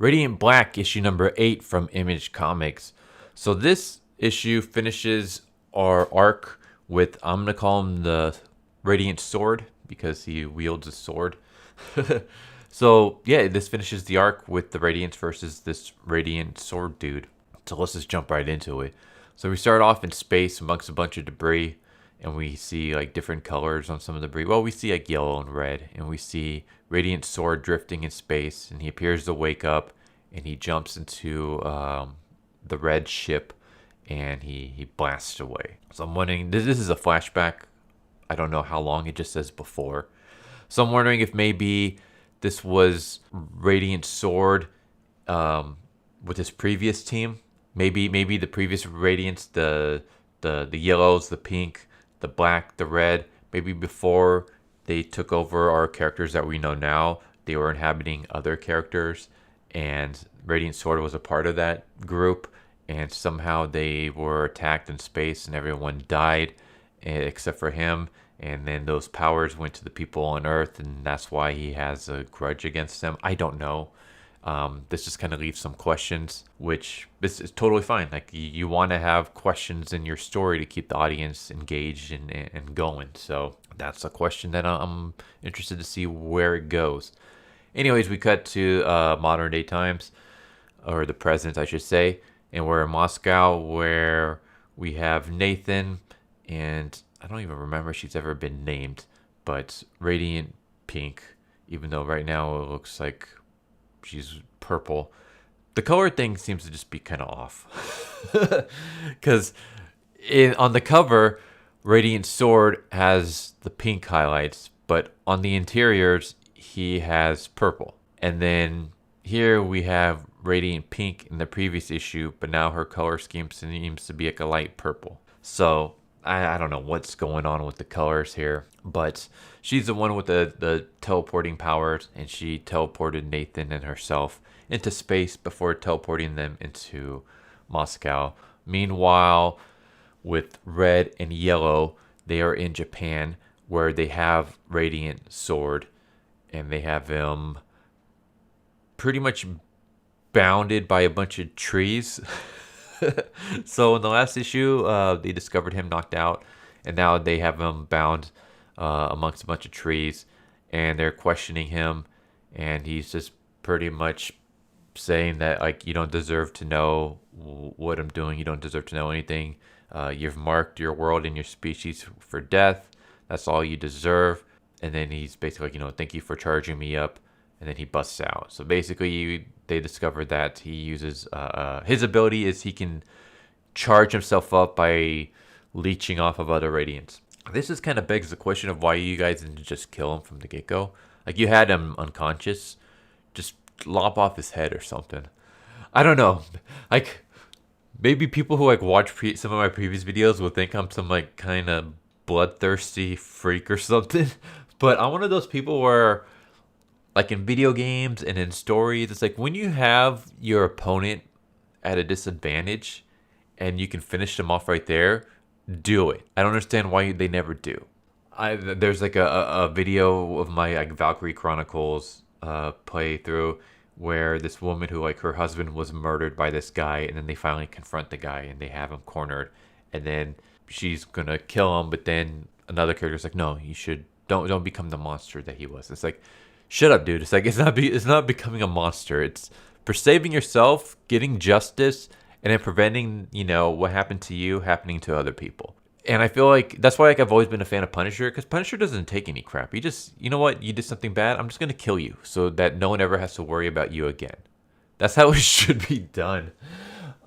Radiant Black, issue number 8 from Image Comics. So this issue finishes our arc with, I'm going to call him the Radiant Sword because he wields a sword. So yeah, this finishes the arc with the Radiance versus this Radiant Sword dude. So let's just jump right into it. So we start off in space amongst a bunch of debris, and we see like different colors on some of the debris. Well, we see like yellow and red, and we see Radiant Sword drifting in space, and he appears to wake up, and he jumps into the red ship, and he blasts away. So I'm wondering, this is a flashback. I don't know how long, it just says before. So I'm wondering if maybe this was Radiant Sword with his previous team. Maybe the previous Radiants, the yellows, the pink, the black, the red. Maybe before they took over our characters that we know now, they were inhabiting other characters, and Radiant Sword was a part of that group. And somehow they were attacked in space, and everyone died except for him. And then those powers went to the people on Earth, and that's why he has a grudge against them. I don't know. This just kind of leaves some questions, which is totally fine. Like, you want to have questions in your story to keep the audience engaged and going. So that's a question that I'm interested to see where it goes. Anyways, we cut to modern day times, or the present, I should say. And we're in Moscow, where we have Nathan, and I don't even remember if she's ever been named, but Radiant Pink, even though right now it looks like she's purple. The color thing seems to just be kind of off. Because on the cover, Radiant Sword has the pink highlights, but on the interiors, he has purple. And then here we have Radiant Pink in the previous issue, but now her color scheme seems to be like a light purple. So I don't know what's going on with the colors here, but she's the one with the teleporting powers, and she teleported Nathan and herself into space before teleporting them into Moscow. Meanwhile, with red and yellow, they are in Japan, where they have Radiant Sword, and they have him pretty much bounded by a bunch of trees. So in the last issue, they discovered him knocked out, and now they have him bound amongst a bunch of trees, and they're questioning him, and he's just pretty much saying that, like, you don't deserve to know what I'm doing. You don't deserve to know anything. You've marked your world and your species for death. That's all you deserve. And then he's basically like, thank you for charging me up. And then he busts out. So basically, they discovered that he uses his ability is he can charge himself up by leeching off of other radiants. This just kind of begs the question of why you guys didn't just kill him from the get-go. Like, you had him unconscious, just lop off his head or something. I don't know. Like, maybe people who like watch some of my previous videos will think I'm some like kind of bloodthirsty freak or something. But I'm one of those people where, like, in video games and in stories, it's like when you have your opponent at a disadvantage and you can finish them off right there, do it. I don't understand why they never do. There's like a video of my like Valkyrie Chronicles playthrough where this woman who, like, her husband was murdered by this guy, and then they finally confront the guy and they have him cornered, and then she's gonna kill him, but then another character's like, no, you should don't become the monster that he was. It's like, shut up, dude. It's like, it's not becoming a monster. It's for saving yourself, getting justice, and then preventing, what happened to you happening to other people. And I feel like that's why, like, I've always been a fan of Punisher, because Punisher doesn't take any crap. He just, you know what, you did something bad, I'm just gonna kill you so that no one ever has to worry about you again. That's how it should be done.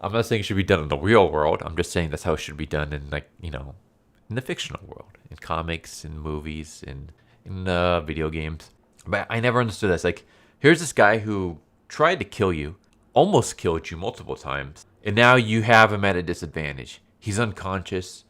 I'm not saying it should be done in the real world. I'm just saying that's how it should be done in, like, in the fictional world, in comics, in movies, in video games. But I never understood this. Like, here's this guy who tried to kill you, almost killed you multiple times, and now you have him at a disadvantage. He's unconscious,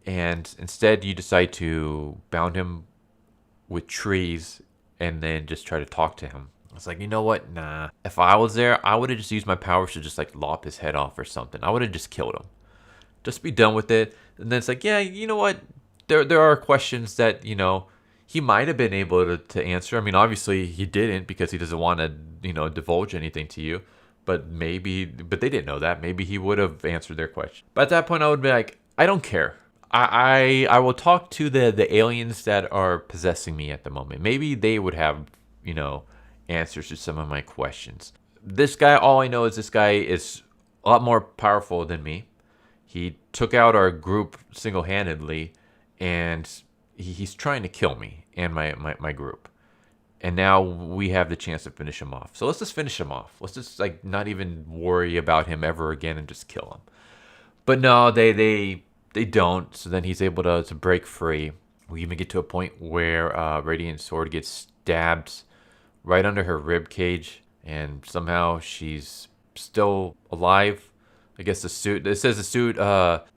and instead you decide to bound him with trees and then just try to talk to him. It's like, you know what? Nah. If I was there, I would have just used my powers to just, like, lop his head off or something. I would have just killed him. Just be done with it. And then it's like, yeah, you know what? There are questions that, he might have been able to answer. I mean, obviously he didn't because he doesn't want to, divulge anything to you. But they didn't know that. Maybe he would have answered their question. But at that point, I would be like, I don't care. I will talk to the aliens that are possessing me at the moment. Maybe they would have, answers to some of my questions. This guy, all I know is this guy is a lot more powerful than me. He took out our group single-handedly, and he's trying to kill me and my group. And now we have the chance to finish him off. So let's just finish him off. Let's just not even worry about him ever again and just kill him. But no, they don't. So then he's able to break free. We even get to a point where Radiant Sword gets stabbed right under her rib cage, and somehow she's still alive. I guess the suit. It says the suit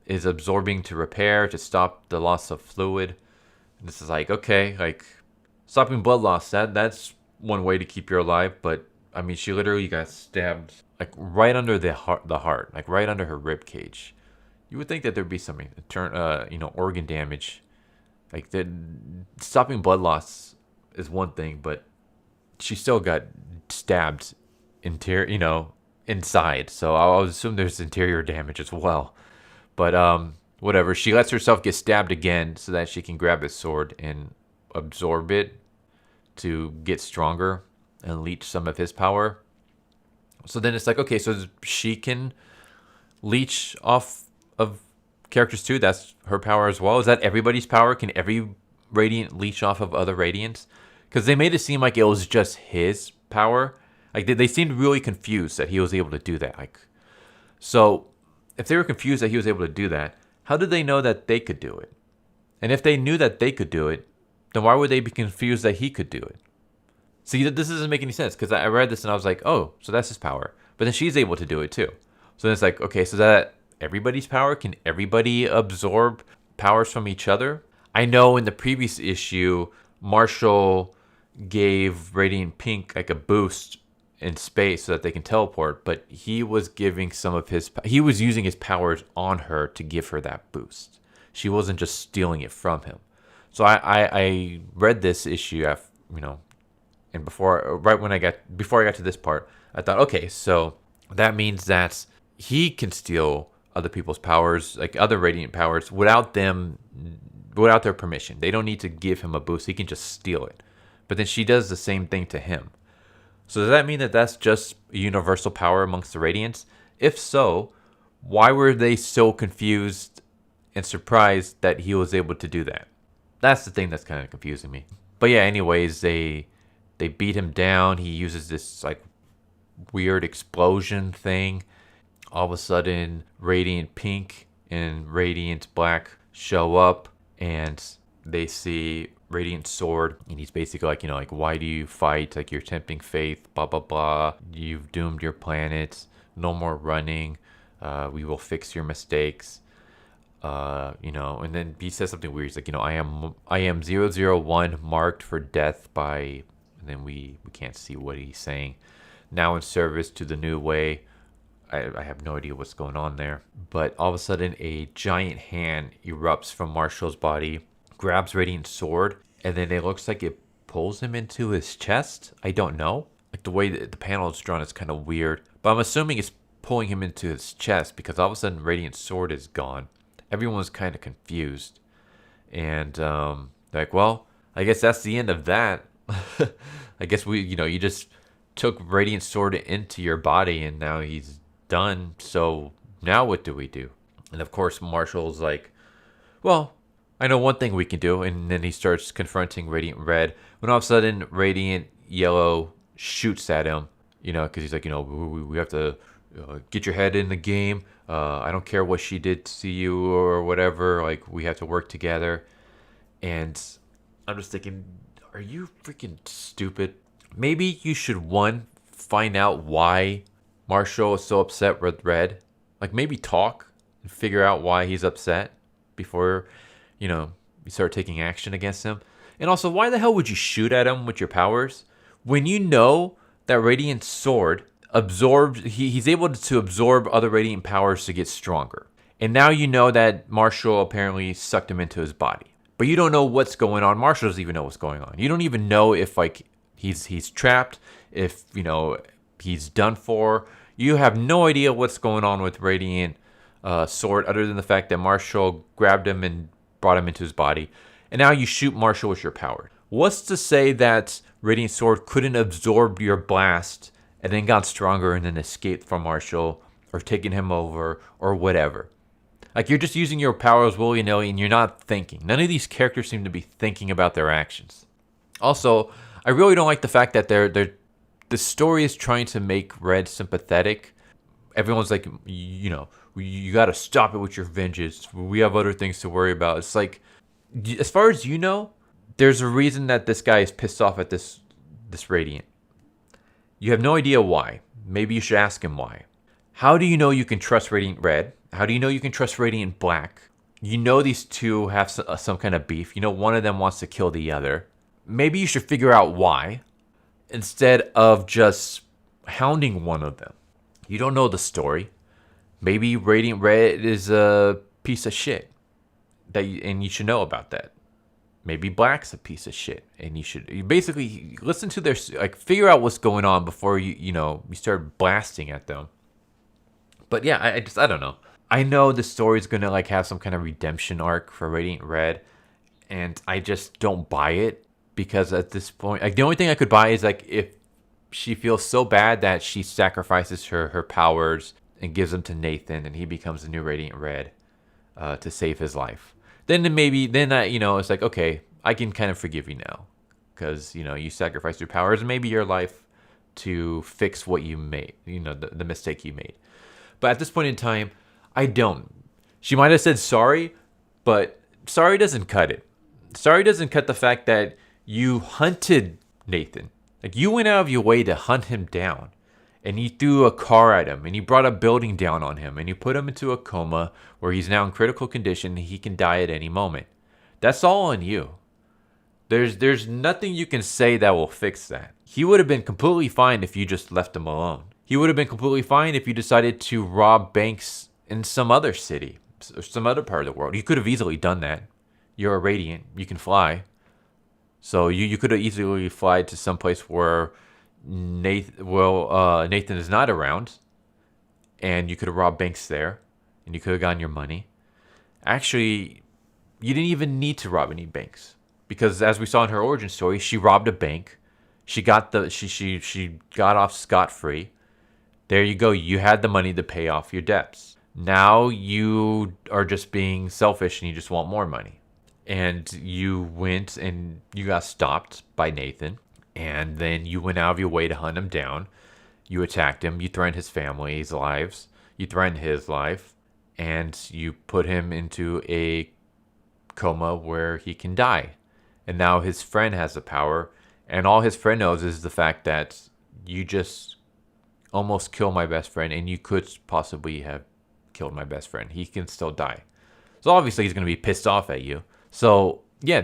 is absorbing to repair to stop the loss of fluid. And this is okay, stopping blood loss. That's one way to keep you alive. But I mean, she literally got stabbed right under the heart, right under her rib cage. You would think that there'd be some organ damage. Stopping blood loss is one thing, but she still got stabbed inside. So I'll assume there's interior damage as well. But whatever. She lets herself get stabbed again so that she can grab his sword and absorb it to get stronger and leech some of his power. So then it's okay, so she can leech off of characters too. That's her power as well. Is that everybody's power? Can every Radiant leech off of other Radiants? Because they made it seem like it was just his power. They seemed really confused that he was able to do that. So if they were confused that he was able to do that, how did they know that they could do it? And if they knew that they could do it, then why would they be confused that he could do it? See, this doesn't make any sense, because I read this and I was like, oh, so that's his power. But then she's able to do it too. So then it's okay, so that everybody's power? Can everybody absorb powers from each other? I know in the previous issue, Marshall gave Radiant Pink a boost in space so that they can teleport, but he was giving he was using his powers on her to give her that boost. She wasn't just stealing it from him. So I read this issue, and before I got to this part, I thought, okay, so that means that he can steal other people's powers, other Radiant powers, without their permission. They don't need to give him a boost. He can just steal it. But then she does the same thing to him. So does that mean that that's just a universal power amongst the Radiants? If so, why were they so confused and surprised that he was able to do that? That's the thing that's kind of confusing me. But yeah, anyways, they beat him down. He uses this weird explosion thing. All of a sudden, Radiant Pink and Radiant Black show up, and they see Radiant Sword, and he's basically why do you fight? You're tempting fate, blah blah blah. You've doomed your planet. No more running. We will fix your mistakes. And then he says something weird. He's I am 001 marked for death by, and then we can't see what he's saying. Now in service to the new way. I have no idea what's going on there. But all of a sudden, a giant hand erupts from Marshall's body, grabs Radiant Sword, and then it looks like it pulls him into his chest. I don't know. The way that the panel is drawn is kind of weird. But I'm assuming it's pulling him into his chest, because all of a sudden Radiant Sword is gone. Everyone's kind of confused. And, well, I guess that's the end of that. I guess you just took Radiant Sword into your body, and now he's done. So now what do we do? And of course, Marshall's well, I know one thing we can do. And then he starts confronting Radiant Red, when all of a sudden Radiant Yellow shoots at him, because he's we have to get your head in the game. I don't care what she did to you or whatever. We have to work together. And I'm just thinking, are you freaking stupid? Maybe you should, find out why Marshall is so upset with Red. Maybe talk and figure out why he's upset before, you start taking action against him. And also, why the hell would you shoot at him with your powers when you know that Radiant Sword absorbs, he's able to absorb other Radiant powers to get stronger. And now you know that Marshall apparently sucked him into his body. but you don't know what's going on. Marshall doesn't even know what's going on. You don't even know if like he's trapped, if he's done for. You have no idea what's going on with Radiant Sword, other than the fact that Marshall grabbed him and brought him into his body, and now you shoot Marshall with your power. What's to say that Radiant Sword couldn't absorb your blast and then got stronger and then escaped from Marshall or taken him over or whatever? Like, you're just using your powers willy-nilly and you're not thinking. None of these characters seem to be thinking about their actions. Also, I really don't like the fact that the story is trying to make Red sympathetic. Everyone's like, you got to stop it with your vengeance. We have other things to worry about. It's like, as far as you know, there's a reason that this guy is pissed off at this Radiant. You have no idea why. Maybe you should ask him why. How do you know you can trust Radiant Red? How do you know you can trust Radiant Black? You know these two have some kind of beef. You know one of them wants to kill the other. Maybe you should figure out why instead of just hounding one of them. You don't know the story. Maybe Radiant Red is a piece of shit, and you should know about that. Maybe Black's a piece of shit, and you basically listen to their, like, figure out what's going on before you start blasting at them. But yeah, I don't know. I know the story's gonna like have some kind of redemption arc for Radiant Red, and I just don't buy it, because at this point, like, the only thing I could buy is like if she feels so bad that she sacrifices her powers and gives them to Nathan, and he becomes the new Radiant Red to save his life. Then it's like, okay, I can kind of forgive you now, because you sacrificed your powers and maybe your life to fix what you made, the mistake you made. But at this point in time, I don't. She might have said sorry, but sorry doesn't cut it. Sorry doesn't cut the fact that you hunted Nathan. Like, you went out of your way to hunt him down, and you threw a car at him, and you brought a building down on him, and you put him into a coma where he's now in critical condition and he can die at any moment. That's all on you. There's nothing you can say that will fix that. He would have been completely fine if you just left him alone. He would have been completely fine if you decided to rob banks in some other city or some other part of the world. You could have easily done that. You're a Radiant. You can fly. So you could have easily fly to some place where Nathan is not around, and you could have robbed banks there, and you could have gotten your money. Actually, you didn't even need to rob any banks, because as we saw in her origin story, she robbed a bank. She got she got off scot-free. There you go. You had the money to pay off your debts. Now you are just being selfish and you just want more money. And you went and you got stopped by Nathan. And then you went out of your way to hunt him down. You attacked him. You threatened his family's lives. You threatened his life. And you put him into a coma where he can die. And now his friend has the power. And all his friend knows is the fact that you just almost killed my best friend. And you could possibly have killed my best friend. He can still die. So obviously he's going to be pissed off at you. So yeah,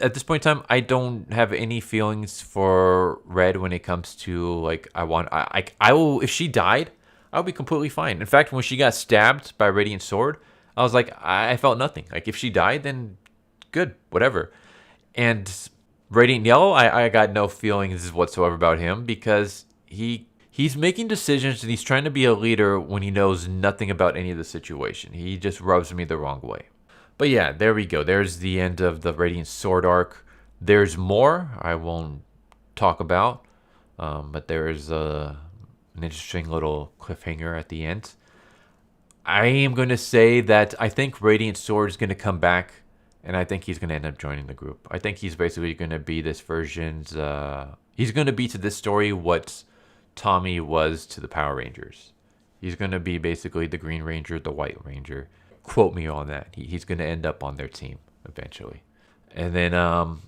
at this point in time, I don't have any feelings for Red when it comes to like I will, if she died, I'll be completely fine. In fact, when she got stabbed by Radiant Sword, I was like, I felt nothing. Like, if she died, then good, whatever. And Radiant Yellow, I got no feelings whatsoever about him, because he's making decisions and he's trying to be a leader when he knows nothing about any of the situation. He just rubs me the wrong way. But yeah, there we go. There's the end of the Radiant Sword arc. There's more I won't talk about, but there's an interesting little cliffhanger at the end. I am going to say that I think Radiant Sword is going to come back, and I think he's going to end up joining the group. I think he's basically going to be this version's... he's going to be to this story what Tommy was to the Power Rangers. He's going to be basically the Green Ranger, the White Ranger. Quote me on that. He's going to end up on their team eventually. And then I'm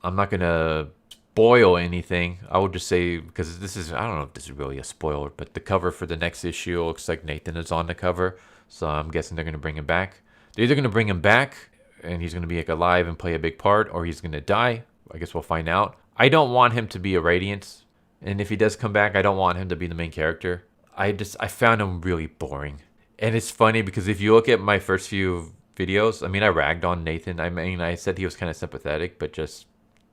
not going to spoil anything. I will just say, because this is, I don't know if this is really a spoiler, but the cover for the next issue looks like Nathan is on the cover. So I'm guessing they're going to bring him back. They're either going to bring him back and he's going to be like alive and play a big part, or he's going to die. I guess we'll find out. I don't want him to be a Radiant. And if he does come back, I don't want him to be the main character. I found him really boring. And it's funny because if you look at my first few videos. I mean, I ragged on Nathan. I mean, I said he was kind of sympathetic, but just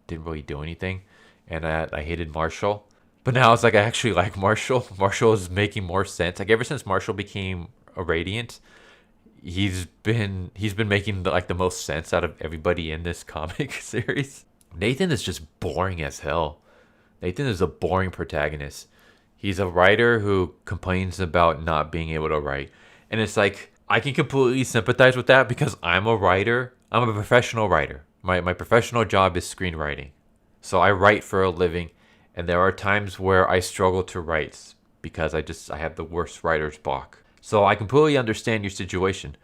didn't really do anything. And I hated Marshall. But now it's like I actually like Marshall. Marshall is making more sense. Like ever since Marshall became a Radiant, he's been making like the most sense out of everybody in this comic series. Nathan is just boring as hell. Nathan is a boring protagonist. He's a writer who complains about not being able to write. And it's like, I can completely sympathize with that because I'm a writer. I'm a professional writer. My professional job is screenwriting. So I write for a living. And there are times where I struggle to write because I have the worst writer's block. So I completely understand your situation.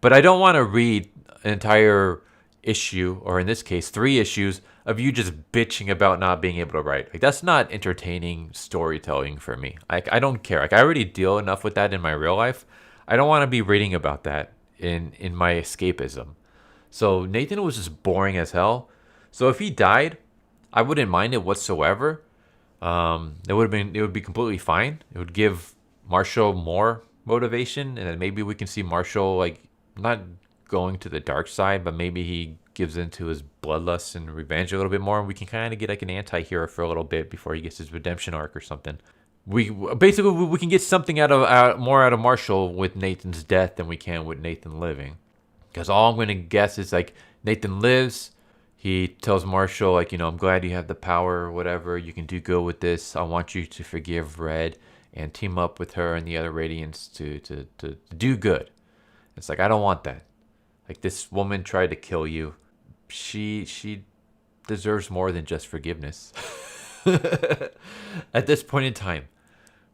But I don't want to read an entire issue, or in this case, 3 issues, of you just bitching about not being able to write. Like, that's not entertaining storytelling for me. I don't care. Like, I already deal enough with that in my real life. I don't want to be reading about that in my escapism. So Nathan was just boring as hell. So if he died, I wouldn't mind it whatsoever. It would be completely fine. It would give Marshall more motivation, and then maybe we can see Marshall like not going to the dark side, but maybe he gives into his bloodlust and revenge a little bit more, and we can kind of get like an anti-hero for a little bit before he gets his redemption arc or something. We can get something more out of Marshall with Nathan's death than we can with Nathan living, because all I'm gonna guess is like Nathan lives. He tells Marshall, like, I'm glad you have the power or whatever. You can do good with this. I want you to forgive Red and team up with her and the other Radiants to do good. It's like, I don't want that. Like, this woman tried to kill you. She deserves more than just forgiveness. At this point in time,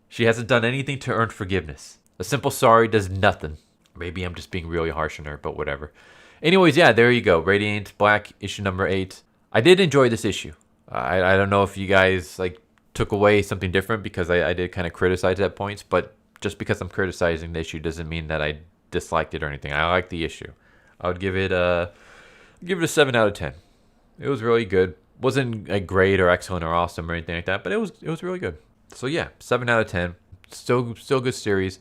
she hasn't done anything to earn forgiveness. A simple sorry does nothing. Maybe I'm just being really harsh on her, but whatever. Anyways, yeah, there you go. Radiant Black, issue number 8. I did enjoy this issue. I don't know if you guys like took away something different because I did kind of criticize at points, but just because I'm criticizing the issue doesn't mean that I disliked it or anything. I like the issue. I would give it a 7 out of 10. It was really good. Wasn't like great or excellent or awesome or anything like that, but it was really good. So yeah, 7 out of 10. Still good series.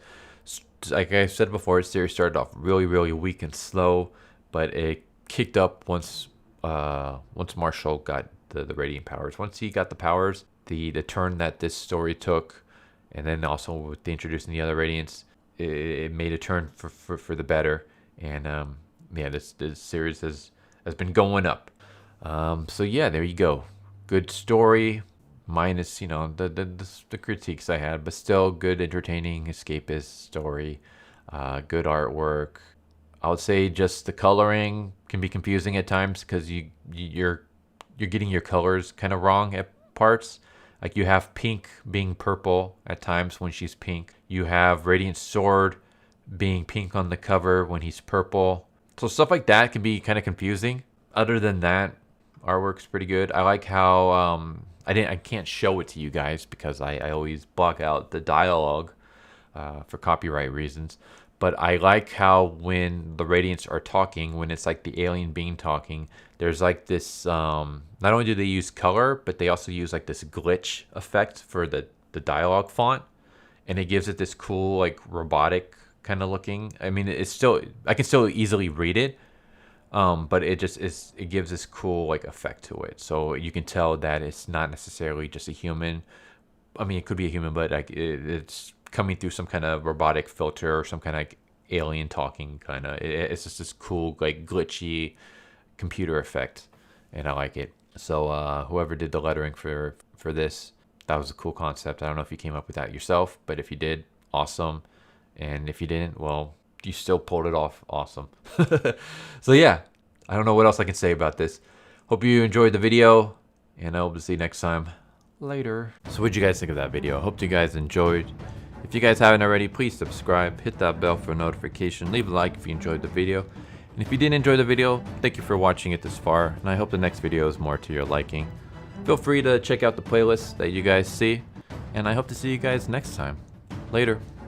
Like I said before, the series started off really, really weak and slow, but it kicked up once Marshall got the Radiant powers. Once he got the powers, the turn that this story took, and then also with the introducing the other Radiants, it made a turn for the better. And yeah, this series has been going up. So yeah, there you go. Good story, minus the critiques I had, but still good, entertaining, escapist story. Good artwork. I would say just the coloring can be confusing at times because you're getting your colors kind of wrong at parts. Like you have Pink being purple at times when she's Pink. You have Radiant Sword being pink on the cover when he's purple. So stuff like that can be kind of confusing. Other than that, artwork's pretty good. I like how I can't show it to you guys because I always block out the dialogue for copyright reasons. But I like how when the Radiants are talking, when it's like the alien being talking, there's like this, not only do they use color, but they also use like this glitch effect for the dialogue font. And it gives it this cool, like robotic kind of looking. I mean, I can still easily read it. But it gives this cool like effect to it. So you can tell that it's not necessarily just a human. I mean, it could be a human, but like it's coming through some kind of robotic filter or some kind of like alien talking kind of. It's just this cool like glitchy computer effect, and I like it. So whoever did the lettering for this, that was a cool concept. I don't know if you came up with that yourself, but if you did, awesome. And if you didn't, well, you still pulled it off. Awesome. So yeah, I don't know what else I can say about this. Hope you enjoyed the video, and I hope to see you next time. Later. So what'd you guys think of that video? Hope you guys enjoyed. If you guys haven't already, please subscribe, hit that bell for a notification, leave a like if you enjoyed the video. And if you didn't enjoy the video, thank you for watching it this far, and I hope the next video is more to your liking. Feel free to check out the playlist that you guys see, and I hope to see you guys next time. Later.